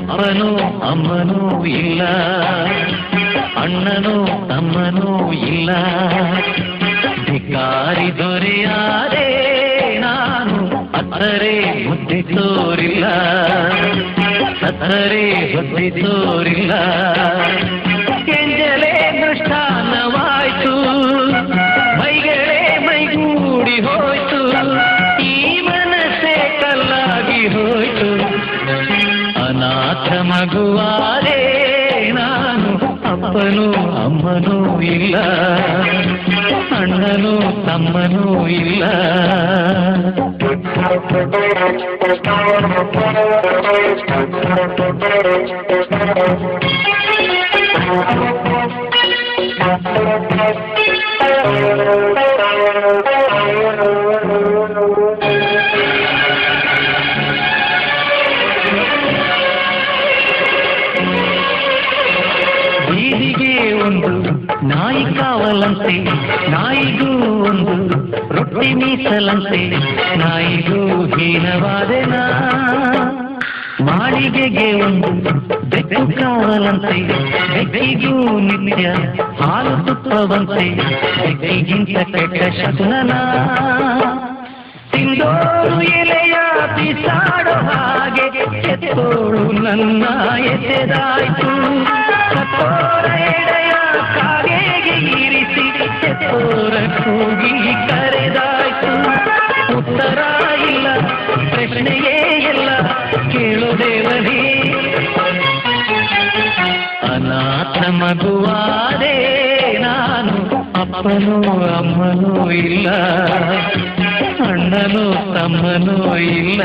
ಅಪ್ಪನೂ ಅಮ್ಮನೂ ಇಲ್ಲ, ಅಣ್ಣನೂ ತಮ್ಮನೂ ಇಲ್ಲ. ಭಿಕಾರಿ ದೊರೆಯಾದೆ ನಾನು, ಅತ್ತರೆ ಬುದ್ಧಿ ತೋರಿಲ್ಲ, ಸತ್ತರೆ ಬುದ್ಧಿ ತೋರಿಲ್ಲ. ಕೆಂಜಲೇ ದೃಷ್ಟಾನವಾಯ್ತು, ಮೈಗಳೇ ಮೈಗೂಡಿ ಹೋಯ್ತು, ಈ ಮನಸ್ಸೇ ಕಲ್ಲಾಗಿ ಹೋಯ್ತು. ಅನಾಥ ಮಗುವಾದೆ ನಾನು, ಅಪ್ಪನೂ ಅಮ್ಮನೂ ಇಲ್ಲ, ಅಣ್ಣನೂ ತಮ್ಮನೂ ಇಲ್ಲ. ಬೀದಿಗೆ ಒಂದು ನಾಯಿ ಕಾವಲಂತೆ, ನಾಯಿಗೂ ಒಂದು ರೊಟ್ಟಿ ಮೀಸಲಂತೆ, ನಾಯಿಗೂ ಹೀನವಾದೆನಾ. ಮಾಳಿಗೆಗೆ ಒಂದು ಬೆಕ್ಕು ಕಾವಲಂತೆ, ಬೆಕ್ಕಿಗೂ ನಿತ್ಯ ಹಾಲು ತುಪ್ಪವಂತೆ, ಬೆಕ್ಕಿಗಿಂತ ಕೆಟ್ಟ ಶಕುನನ. ತಿಂದೋರು ಎಲೆಯ ಬಿಸಾಡೋ ಹಾಗೆ ಎತ್ತೋಳು ನನ್ನ ಎಸೆದಾಯ್ತು. ಸತ್ತೋರ ಎಡೆಯ ಕಾಗೆಗೆ ಇರಿಸಿ ಎತ್ತೋರ ಕೂಗಿ ಕರೆದಾಯ್ತು. ಉತ್ತರ ಇಲ್ಲ, ಪ್ರಶ್ನೆಯೇ ಇಲ್ಲ, ಕೇಳು ದೇವನೇ. ಅನಾಥ ಮಗುವಾದೆ ನಾನು, ಅಪ್ಪನೂ ಅಮ್ಮನೂ ಇಲ್ಲ, ಅಣ್ಣನೂ ತಮ್ಮನೂ ಇಲ್ಲ.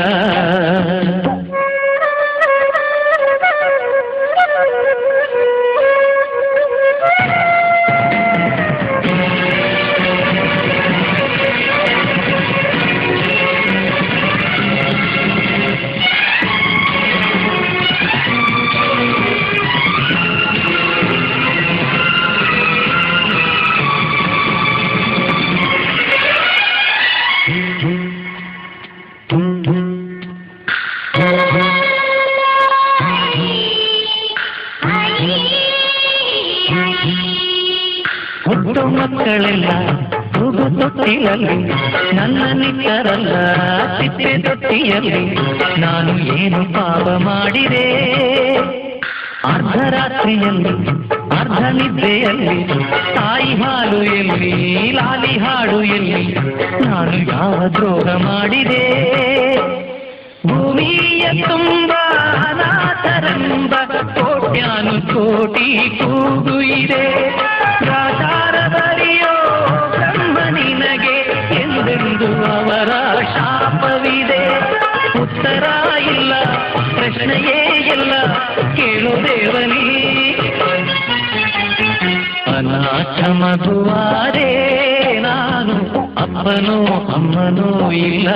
ಹುಟ್ಟು ಮಕ್ಕಳೆಲ್ಲ ಕೂಗು ತೊಟ್ಟಿಯಲ್ಲಿ, ನನ್ನ ನಿಕ್ಕರಲ್ಲ ಸಿಪ್ಪೆ ತೊಟ್ಟಿಯಲ್ಲಿ. ನಾನು ಏನು ಪಾಪ ಮಾಡಿದೆ? ಅರ್ಧರಾತ್ರಿಯಲ್ಲಿ ಅರ್ಧ ನಿದ್ದೆಯಲ್ಲಿ, ತಾಯಿ ಹಾಲು ಎಲ್ಲಿ ಲಾಲಿ ಹಾಡು ಎಲ್ಲಿ, ನಾನು ಯಾವ ದ್ರೋಹ ಮಾಡಿದೆ? ಭೂಮಿಯ ತುಂಬ ಅನಾಥರೆಂಬ ಕೋಟ್ಯಾನು ಕೋಟಿ ಕೂಗು ಇದೆ. ರಾಜಾರ ಬರೆಯೋ ಬ್ರಹ್ಮ ನಿನಗೆ ಎಂದೆಂದು ಅವರ ಶಾಪವಿದೆ. ಉತ್ತರ ಇಲ್ಲ, ಪ್ರಶ್ನೆಯೇ ಇಲ್ಲ, ಕೇಳು ದೇವನೇ. ಅನಾಥ ಮಗುವಾದೆ ನಾನು, ಅಪ್ಪನೂ ಅಮ್ಮನೂ ಇಲ್ಲ,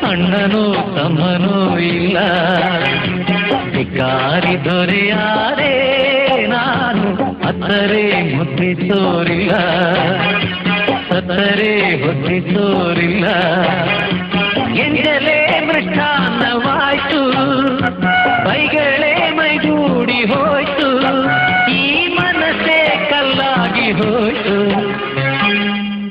ಅಣ್ಣನೂ ತಮ್ಮನೂ ಇಲ್ಲ. ಭಿಕಾರಿ ದೊರೆಯಾದೆ ನಾನು, ಅತ್ತರೆ ಬುದ್ಧಿ ತೋರಿಲ್ಲ, ಸತ್ತರೆ ಬುದ್ಧಿ ತೋರಿಲ್ಲ.